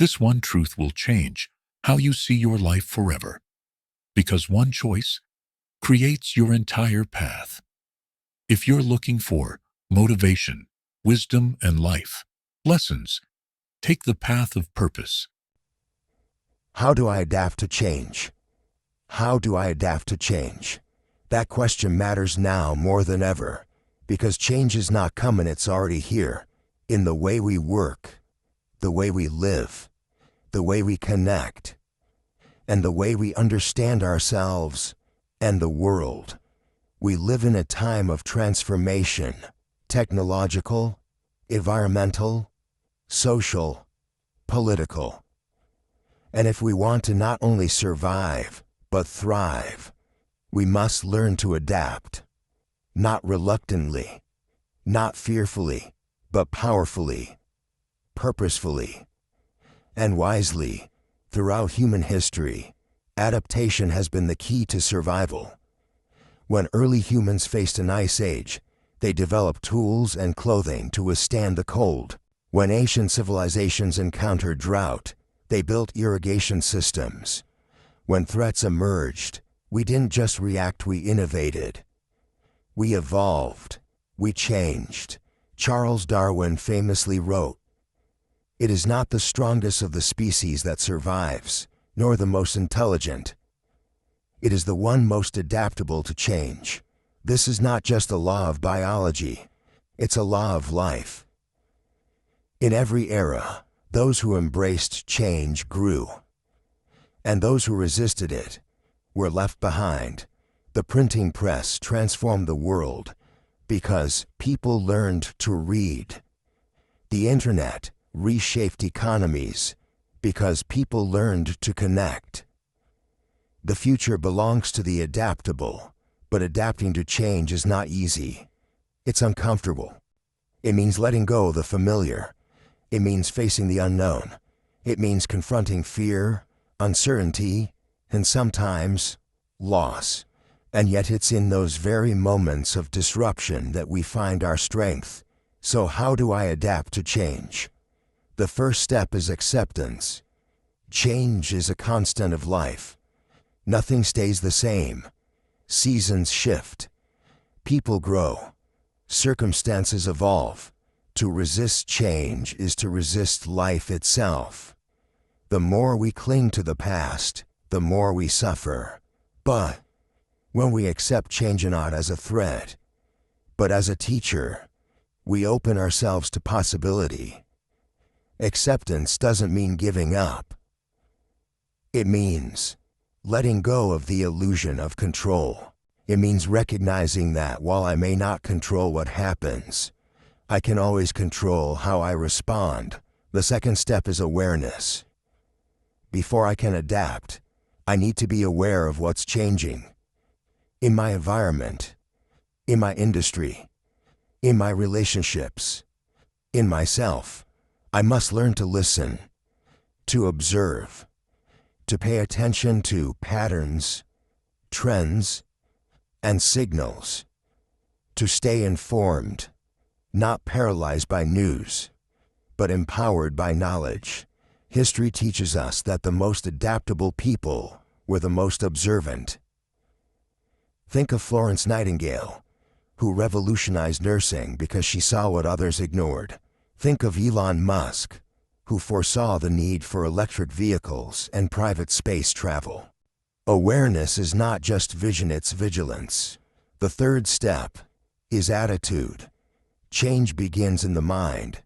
This one truth will change how you see your life forever, because one choice creates your entire path. If you're looking for motivation, wisdom, and life lessons, take the path of purpose. How do I adapt to change? How do I adapt to change? That question matters now more than ever, because change is not coming, it's already here, in the way we work, the way we live, the way we connect, and the way we understand ourselves and the world. We live in a time of transformation, technological, environmental, social, political. And if we want to not only survive, but thrive, we must learn to adapt, not reluctantly, not fearfully, but powerfully, purposefully, and wisely. Throughout human history, adaptation has been the key to survival. When early humans faced an ice age, they developed tools and clothing to withstand the cold. When ancient civilizations encountered drought, they built irrigation systems. When threats emerged, we didn't just react, we innovated. We evolved. We changed. Charles Darwin famously wrote, "It is not the strongest of the species that survives, nor the most intelligent. It is the one most adaptable to change." This is not just a law of biology, it's a law of life. In every era, those who embraced change grew, and those who resisted it were left behind. The printing press transformed the world because people learned to read. The internet reshaped economies because people learned to connect. The future belongs to the adaptable, but adapting to change is not easy. It's uncomfortable. It means letting go of the familiar. It means facing the unknown. It means confronting fear, uncertainty, and sometimes loss. And yet it's in those very moments of disruption that we find our strength. So how do I adapt to change? The first step is acceptance. Change is a constant of life. Nothing stays the same. Seasons shift. People grow. Circumstances evolve. To resist change is to resist life itself. The more we cling to the past, the more we suffer. But when we accept change not as a threat, but as a teacher, we open ourselves to possibility. Acceptance doesn't mean giving up. It means letting go of the illusion of control. It means recognizing that while I may not control what happens, I can always control how I respond. The second step is awareness. Before I can adapt, I need to be aware of what's changing. In my environment, in my industry, in my relationships, in myself, I must learn to listen, to observe, to pay attention to patterns, trends, and signals, to stay informed, not paralyzed by news, but empowered by knowledge. History teaches us that the most adaptable people were the most observant. Think of Florence Nightingale, who revolutionized nursing because she saw what others ignored. Think of Elon Musk, who foresaw the need for electric vehicles and private space travel. Awareness is not just vision, it's vigilance. The third step is attitude. Change begins in the mind.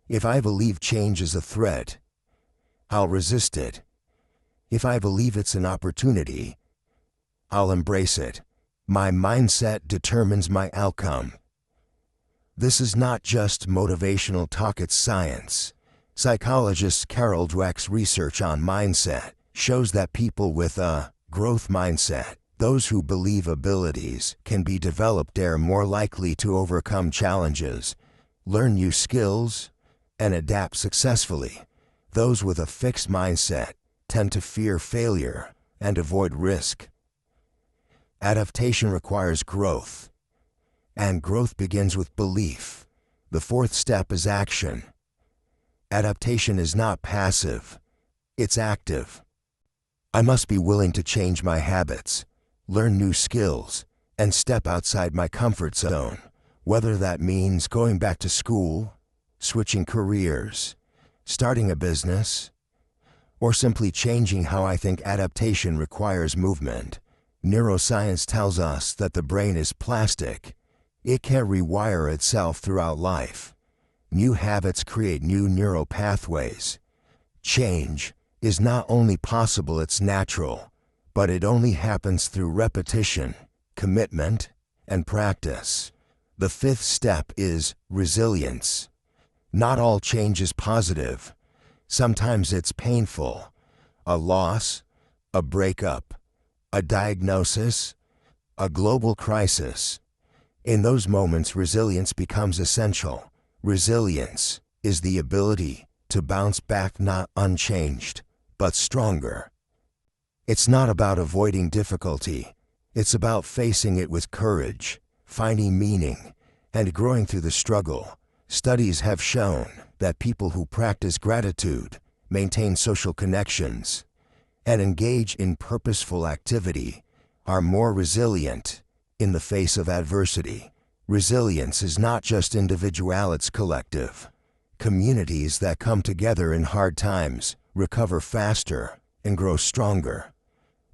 If I believe change is a threat, I'll resist it. If I believe it's an opportunity, I'll embrace it. My mindset determines my outcome. This is not just motivational talk, it's science. Psychologist Carol Dweck's research on mindset shows that people with a growth mindset, those who believe abilities can be developed, are more likely to overcome challenges, learn new skills, and adapt successfully. Those with a fixed mindset tend to fear failure and avoid risk. Adaptation requires growth, and growth begins with belief. The fourth step is action. Adaptation is not passive, it's active. I must be willing to change my habits, learn new skills, and step outside my comfort zone, whether that means going back to school, switching careers, starting a business, or simply changing how I think. Adaptation requires movement. Neuroscience tells us that the brain is plastic. It can rewire itself throughout life. New habits create new neural pathways. Change is not only possible, it's natural, but it only happens through repetition, commitment, and practice. The fifth step is resilience. Not all change is positive. Sometimes it's painful. A loss, a breakup, a diagnosis, a global crisis. In those moments, resilience becomes essential. Resilience is the ability to bounce back not unchanged, but stronger. It's not about avoiding difficulty. It's about facing it with courage, finding meaning, and growing through the struggle. Studies have shown that people who practice gratitude, maintain social connections, and engage in purposeful activity are more resilient in the face of adversity. Resilience is not just individual, it's collective. Communities that come together in hard times recover faster and grow stronger.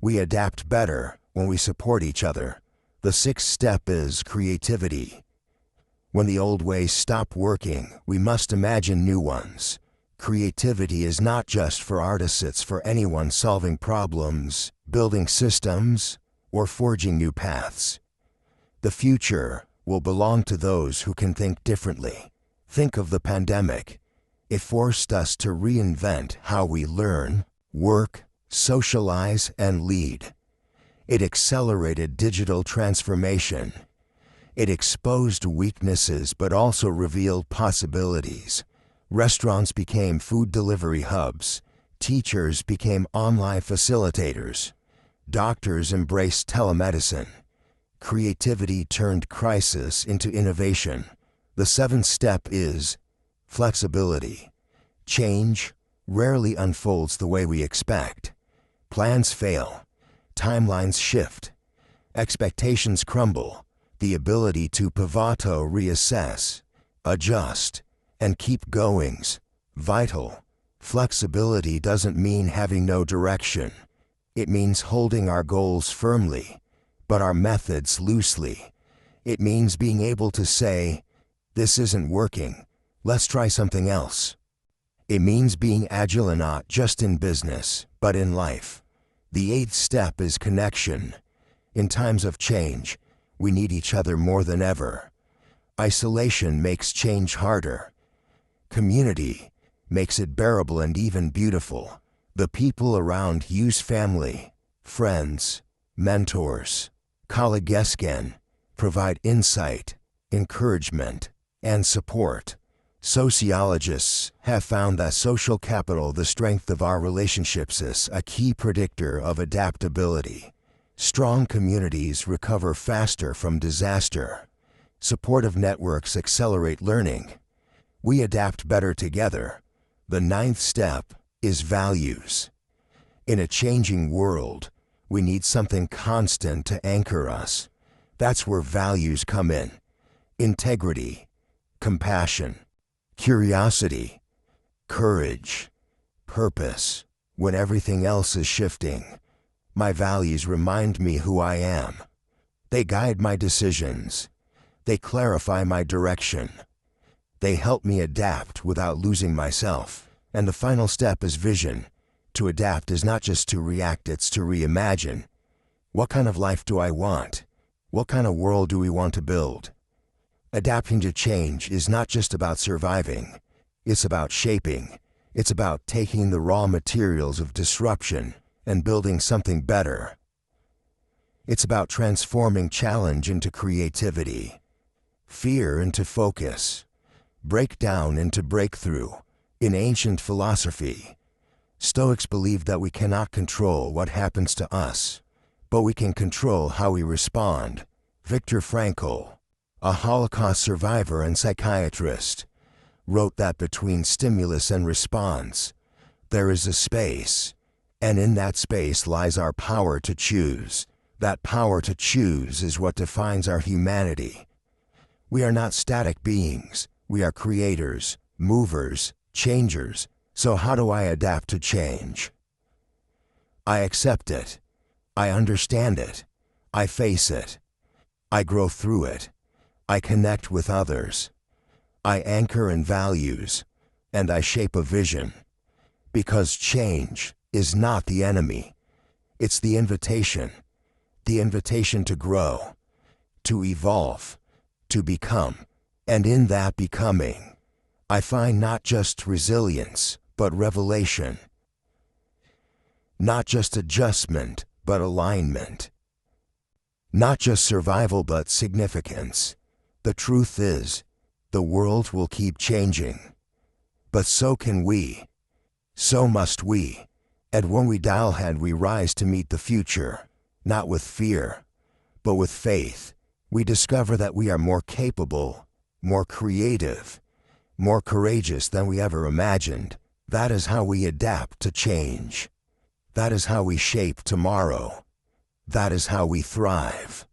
We adapt better when we support each other. The sixth step is creativity. When the old ways stop working, we must imagine new ones. Creativity is not just for artists, it's for anyone solving problems, building systems, or forging new paths. The future will belong to those who can think differently. Think of the pandemic. It forced us to reinvent how we learn, work, socialize, and lead. It accelerated digital transformation. It exposed weaknesses but also revealed possibilities. Restaurants became food delivery hubs. Teachers became online facilitators. Doctors embraced telemedicine. Creativity turned crisis into innovation. The seventh step is flexibility. Change rarely unfolds the way we expect. Plans fail. Timelines shift. Expectations crumble. The ability to pivot, reassess, adjust, and keep going's vital. Flexibility doesn't mean having no direction. It means holding our goals firmly, but our methods loosely. It means being able to say, "This isn't working. Let's try something else." It means being agile not just in business, but in life. The eighth step is connection. In times of change, we need each other more than ever. Isolation makes change harder. Community makes it bearable and even beautiful. The people around you's family, friends, mentors, colleagues can provide insight, encouragement, and support. Sociologists have found that social capital, the strength of our relationships, is a key predictor of adaptability. Strong communities recover faster from disaster. Supportive networks accelerate learning. We adapt better together. The ninth step is values. In a changing world, we need something constant to anchor us. That's where values come in. Integrity, compassion, curiosity, courage, purpose. When everything else is shifting, my values remind me who I am. They guide my decisions. They clarify my direction. They help me adapt without losing myself. And the final step is vision. To adapt is not just to react, it's to reimagine. What kind of life do I want? What kind of world do we want to build? Adapting to change is not just about surviving. It's about shaping. It's about taking the raw materials of disruption and building something better. It's about transforming challenge into creativity, fear into focus, breakdown into breakthrough. In ancient philosophy, Stoics believed that we cannot control what happens to us, but we can control how we respond. Viktor Frankl, a Holocaust survivor and psychiatrist, wrote that between stimulus and response, there is a space, and in that space lies our power to choose. That power to choose is what defines our humanity. We are not static beings. We are creators, movers, changers. So how do I adapt to change? I accept it. I understand it. I face it. I grow through it. I connect with others. I anchor in values, and I shape a vision. Because change is not the enemy. It's the invitation to grow, to evolve, to become. And in that becoming, I find not just resilience, but revelation. Not just adjustment, but alignment. Not just survival, but significance. The truth is, the world will keep changing. But so can we. So must we. And when we dial ahead, we rise to meet the future, not with fear, but with faith. We discover that we are more capable, more creative, more courageous than we ever imagined. That is how we adapt to change. That is how we shape tomorrow. That is how we thrive.